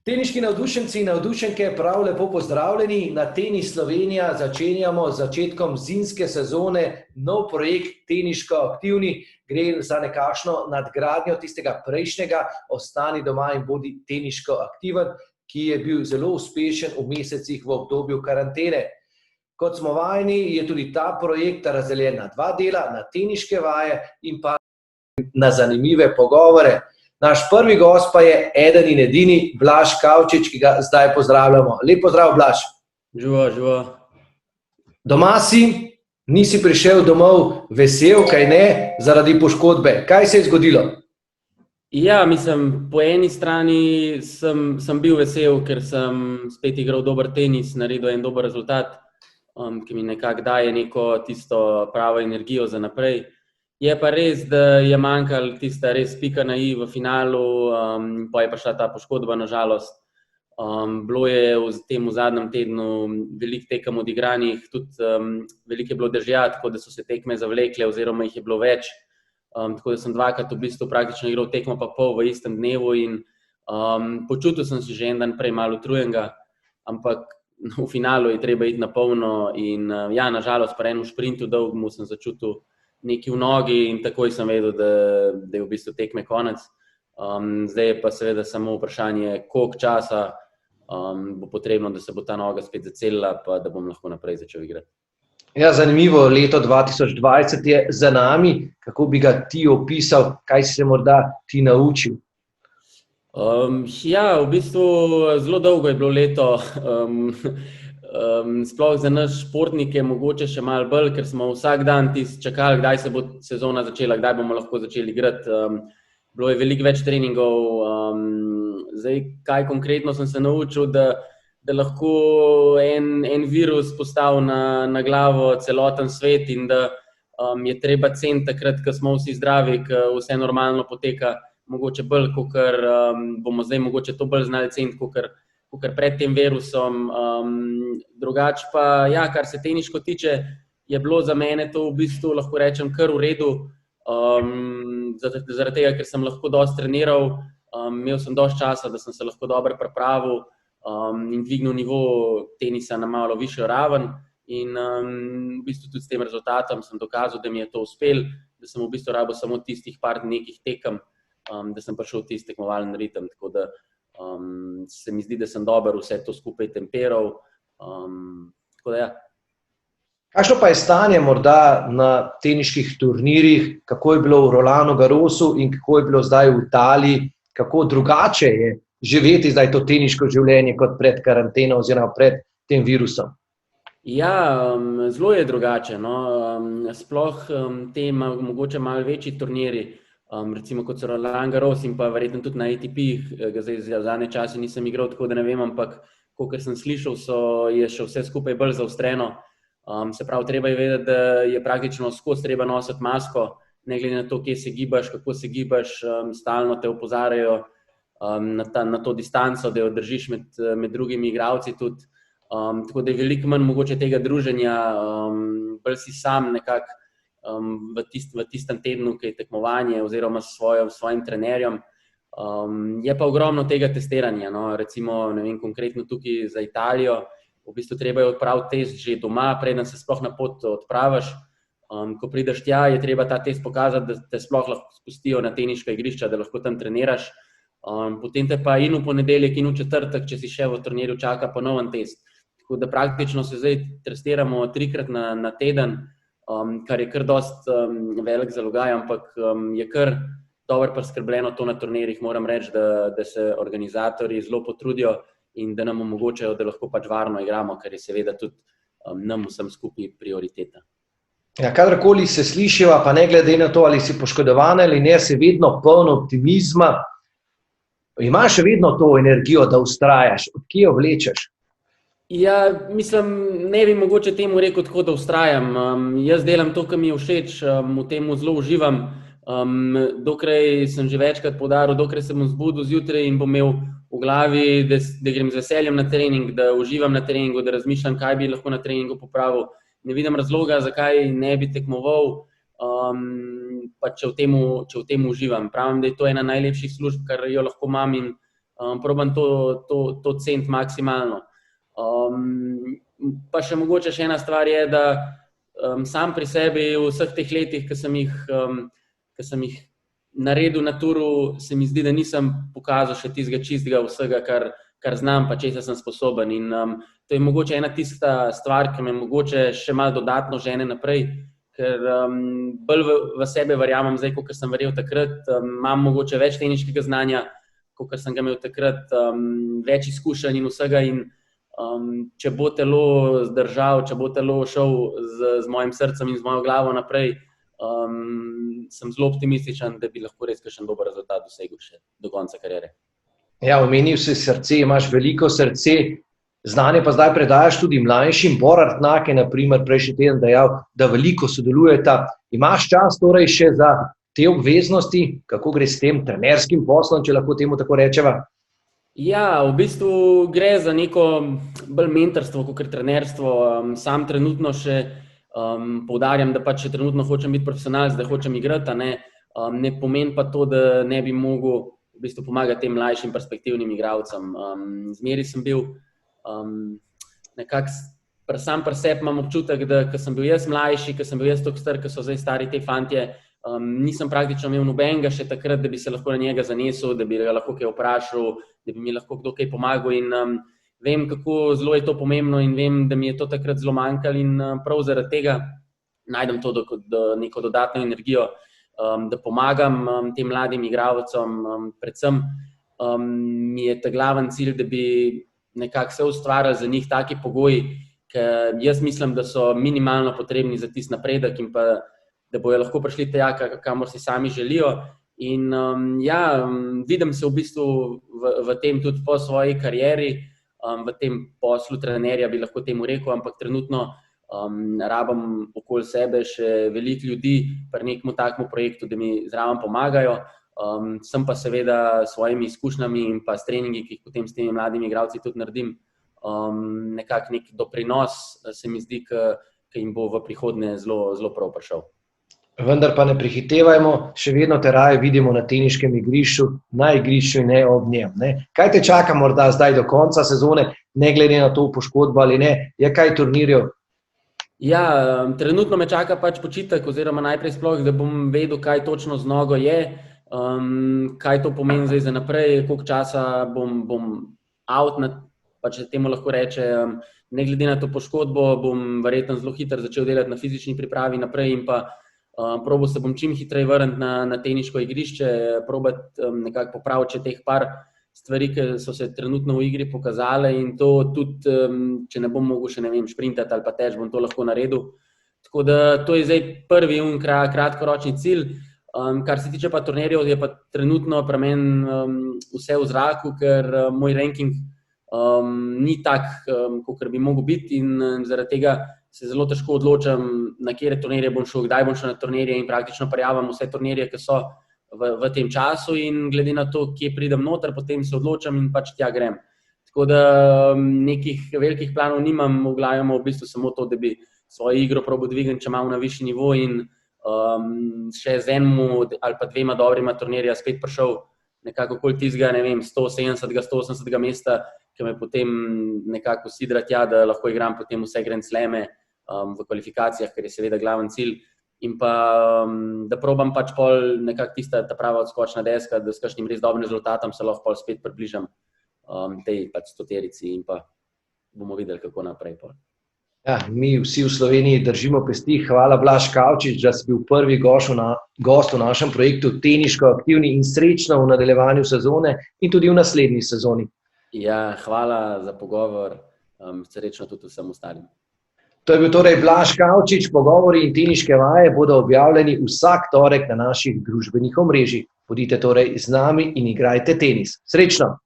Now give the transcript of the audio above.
Teniški navdušenci in navdušenke, prav lepo pozdravljeni. Na Tenis Slovenija začenjamo z začetkom zimske sezone nov projekt Teniško aktivni. Gre za nekakšno nadgradnjo tistega prejšnjega Ostani doma in bodi teniško aktiven, ki je bil zelo uspešen v mesecih v obdobju karantene. Kot smo vajeni, je tudi ta projekt razdeljen na dva dela, na teniške vaje in pa na zanimive pogovore. Naš prvi gost pa je eden in edini Blaž Kavčič, ki ga zdaj pozdravljamo. Lep pozdrav, Blaž. Živo, živo. Doma si, nisi prišel domov vesel, kaj ne, zaradi poškodbe. Kaj se je zgodilo? Ja, mislim, po eni strani sem bil vesel, ker sem spet igral dober tenis, naredil en dober rezultat, ki mi nekako daje neko tisto pravo energijo za naprej. Je pa res, da je manjkal tista res pika na i v finalu, pa je pa šla ta poškodba na žalost. Bilo je v tem zadnjem tednu veliko tekem odigranih, tudi veliko je bilo dežja, tako da so se tekme zavlekle oziroma jih je bilo več. Tako da sem dvakrat v bistvu praktično igral tekmo pa pol v istem dnevu in počutil sem si že en dan prej malo utrujenega, ampak v finalu je treba iti na polno in ja, na žalost pri enem šprintu dolgemu sem začutil nekaj v nogi in takoj sem vedel, da je v bistvu tekme konec. Zdaj je pa seveda samo vprašanje, koliko časa bo potrebno, da se bo ta noga spet zacelila, pa da bom lahko naprej začel igrati. Ja, zanimivo, leto 2020 je za nami. Kako bi ga ti opisal, kaj si se morda ti naučil? Ja, v bistvu zelo dolgo je bilo leto. Sploh za naš športnike mogoče še malo bolj, ker smo vsak dan čakali, kdaj se bo sezona začela, kdaj bomo lahko začeli igrati. Bilo je veliko več treningov. Zdaj, kaj konkretno sem se naučil, da lahko en virus postavi na glavo celoten svet in da je treba ceniti takrat, ko smo vsi zdravi, ko vse normalno poteka, mogoče bolj, kakor bomo zdaj mogoče to bolj znali ceniti, kakor pred tem virusom. Drugače pa, ja, kar se teniško tiče, je bilo za mene to v bistvu, lahko rečem, kar v redu. Zaradi tega, ker sem lahko dosti treniral, imel sem dosti časa, da sem se lahko dobro pripravil in dvignil nivo tenisa na malo višjo raven. In v bistvu tudi s tem rezultatom sem dokazal, da mi je to uspelo, da sem v bistvu rabil samo tistih par nekih tekem, da sem prišel v tisti tekmovalen ritem, tako da se mi zdi, da sem dobro vse to skupaj temperal. Tako da ja. Kakšno pa je stanje morda na teniških turnirjih, kako je bilo v Rolanu Garrosu in kako je bilo zdaj v Italiji, kako drugače je živeti zdaj to teniško življenje kot pred karanteno oziroma pred tem virusom? Ja, zelo je drugače, no. Sploh te mogoče malo večji turnirji, recimo kot so Roland Garros in pa verjetno tudi na ATP-jih, zdaj zadnje čase nisem igral, tako da ne vem, ampak kakor sem slišal, je še vse skupaj bolj zaostreno. Se pravi, treba je vedeti, da je praktično skozi treba nositi masko, ne glede na to, kje se gibaš, kako se gibaš, stalno te opozarjajo na to distanco, da jo držiš med drugimi igralci tudi. Tako da je veliko manj mogoče tega druženja, bolj si sam nekako v tistem tednu, ki je tekmovanje oziroma s svojim trenerjem. Je pa ogromno tega testiranja, no. Recimo, ne vem, konkretno tukaj za Italijo, v bistvu treba je odpraviti test že doma, preden se sploh na pot odpraviš. Ko prideš tja, je treba ta test pokazati, da te sploh lahko spustijo na teniška igrišča, da lahko tam treniraš. Potem te pa in v ponedeljek in v četrtek, če si še v turnirju, čaka ponoven test. Tako da praktično se zdaj testiramo 3-krat na teden, kar je kar dosti velik zalogaj, ampak je kar dobro priskrbljeno to na turnirjih. Moram reči, da se organizatorji zelo potrudijo in da nam omogočajo, da lahko pač varno igramo, kar je seveda tudi nam vsem skupaj prioriteta. Ja, kadarkoli se slišiva, pa ne glede na to, ali si poškodovan ali ne, si vedno poln optimizma. Imaš še vedno to energijo, da vztrajaš? Od kje jo vlečeš? Ja, mislim, ne bi mogoče temu rekel tako, da vztrajam. Jaz delam to, kar mi je všeč, v temu zelo uživam. Dokler sem že večkrat poudaril, dokler se bom zbudil zjutraj in bom imel v glavi, da grem z veseljem na trening, da uživam na treningu, da razmišljam, kaj bi lahko na treningu popravil. Ne vidim razloga, zakaj ne bi tekmoval, pa če v tem uživam. Pravim, da je to ena najlepših služb, kar jo lahko imam in probam to ceniti maksimalno. Pa še mogoče še ena stvar je, da sam pri sebi v vseh teh letih, ki sem jih naredil na turu, se mi zdi, da nisem pokazal še tistega čistega vsega, kar znam, pa česa sem sposoben. In to je mogoče ena tista stvar, ki me mogoče še malo dodatno žene naprej, ker bolj v sebe verjamem zdaj, kot sem verjel takrat. Imam mogoče več tehniškega znanja, kot sem ga imel takrat, več izkušenj in vsega. In če bo telo zdržal, če bo telo šel z mojim srcem in z mojo glavo naprej, sem zelo optimističen, da bi lahko res kakšen dober rezultat dosegel še do konca kariere. Ja, omenil si srce, imaš veliko srce, znanje pa zdaj predajaš tudi mlajšim. Borard Nake, na primer, prejšnji teden dejal, da veliko sodelujeta. Imaš čas torej še za te obveznosti? Kako gre s tem trenerskim poslom, če lahko temu tako rečeva? Ja, v bistvu gre za neko bolj mentorstvo, kot trenerstvo. Sam trenutno še poudarjam, da pač trenutno hočem biti profesionalec, da hočem igrati, ne pomeni pa to, da ne bi mogel v bistvu pomagati tem mlajšim perspektivnim igralcem. Zmeri sem bil nekako sam pri sebi imam občutek, da ko sem bil jaz mlajši, ko sem bil jaz toliko star, ko so zdaj stari te fantje, nisem praktično imel nobenega še takrat, da bi se lahko na njega zanesel, da bi ga lahko kaj vprašal, da bi mi lahko kdo kaj pomagal. In vem, kako zelo je to pomembno in vem, da mi je to takrat zelo manjkalo in prav zaradi tega najdem to neko dodatno energijo, da pomagam tem mladim igralcem. Predvsem mi je ta glaven cilj, da bi nekako se ustvarjali za njih taki pogoji, ker jaz mislim, da so minimalno potrebni za tisti napredek in pa da bojo lahko prišli tja, kamor si sami želijo. In vidim se v bistvu v tem tudi po svoji karieri, v tem poslu trenerja bi lahko temu rekel, ampak trenutno rabim okoli sebe še veliko ljudi pri nekem takemu projektu, da mi zraven pomagajo. Sem pa seveda s svojimi izkušnjami in pa s treningi, ki jih potem s temi mladimi igralci tudi naredim, nekako nek doprinos, se mi zdi, ki jim bo v prihodnje zelo prav prišel. Vendar pa ne prehitevajmo, še vedno te raje vidimo na teniškem igrišču, na igrišču in ne ob njem. Kaj te čaka morda zdaj do konca sezone, ne glede na to poškodbo ali ne? Je kaj turnirjev? Ja, trenutno me čaka pač počitek, oziroma najprej sploh, da bom vedel, kaj točno z nogo je, kaj to pomeni zdaj za naprej, koliko časa bom out, pač temu lahko reče. Ne glede na to poškodbo, bom verjetno zelo hitro začel delati na fizični pripravi naprej in pa probal se bom čim hitreje vrniti na teniško igrišče, probati nekako popraviti teh par stvari, ki so se trenutno v igri pokazale in to tudi, če ne bom mogel še šprintati ali pa teč, bom to lahko naredil. Tako da to je zdaj prvi kratkoročni cilj. Kar se tiče pa turnirjev, je pa trenutno pri meni vse v zraku, ker moj ranking ni tak, kakor bi mogel biti in zaradi tega se zelo težko odločam, na katere turnirje bom šel, kdaj bom šel na turnirje in praktično prijavim vse turnirje, ki so v tem času in glede na to, kje pridem noter, potem se odločam in pač tja grem. Tako da nekih velikih planov nimam, v glavi v bistvu samo to, da bi svojo igro probal dvigniti, če malo na višji nivo in še z enemu ali pa dvema dobrima turnirja spet prišel nekako okoli tistega, 170-180 mesta, ki me potem nekako sidra tja, da lahko igram potem vse Grand Slame v kvalifikacijah, ker je seveda glaven cilj. In pa, da probam pač pol nekako tista ta prava odskočna deska, da s kakšnim res dobrim rezultatom se lahko pol spet približam tej pač stoterici in pa bomo videli, kako naprej pol. Ja, mi vsi v Sloveniji držimo pesti. Hvala, Blaž Kavčič, da si bil prvi gost v našem projektu Teniško aktivni in srečno v nadaljevanju sezone in tudi v naslednji sezoni. Ja, hvala za pogovor, srečno tudi vsem ostalim. To je bil torej Blaž Kavčič. Pogovori in teniške vaje bodo objavljeni vsak torek na naših družbenih omrežjih. Bodite torej z nami in igrajte tenis. Srečno!